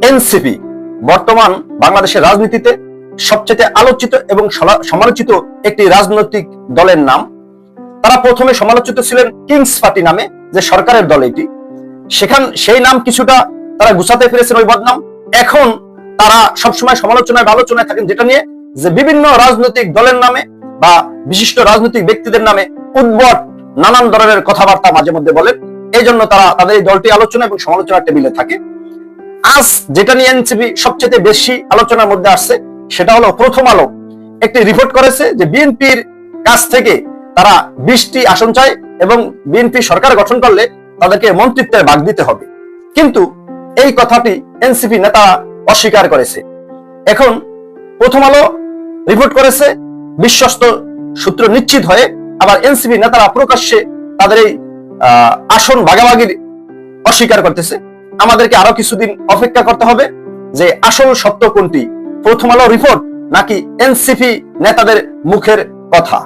NCP বর্তমান বাংলাদেশের রাজনীতিতে সবচেয়ে আলোচিত এবং সমালোচিত একটি রাজনৈতিক দলের নাম। তারা প্রথমে সমালোচিত ছিলেন কিংস পার্টি নামে, যে সরকারের দল এটি। সেই নাম কিছুটা তারা গুছাতে পেরেছেন ওই বদনাম। এখন তারা সবসময় সমালোচনায় বা আলোচনায় থাকেন যেটা নিয়ে, যে বিভিন্ন রাজনৈতিক দলের নামে বা বিশিষ্ট রাজনৈতিক ব্যক্তিদের নামে উদ্ভট নানান ধরনের কথাবার্তা মাঝে মধ্যে বলেন। এই জন্য তারা তাদের এই দলটি আলোচনা এবং সমালোচনার টেবিলে থাকে। আজ যেটা নিয়ে এনসিপি সবচেয়ে বেশি আলোচনার মধ্যে আসছে সেটা হলো, প্রথম আলো একটি রিপোর্ট করেছে যে বিএনপির কাছ থেকে তারা 20টি আসন চায় এবং বিএনপি সরকার গঠন করলে তাদেরকে মন্ত্রিত্বের ভাগ দিতে হবে। কিন্তু এই কথাটি এনসিপি নেতা অস্বীকার করেছে। এখন প্রথম আলো রিপোর্ট করেছে বিশ্বস্ত সূত্র নিশ্চিত হয়ে, আবার এনসিপি নেতারা প্রকাশ্যে তাদের এই আসন ভাগাভাগির অস্বীকার করতেছে। আমাদেরকে আরো কিছুদিন অপেক্ষা করতে হবে যে আসল সত্য কোনটি, প্রথম আলো রিপোর্ট নাকি এনসিপি নেতাদের মুখের কথা।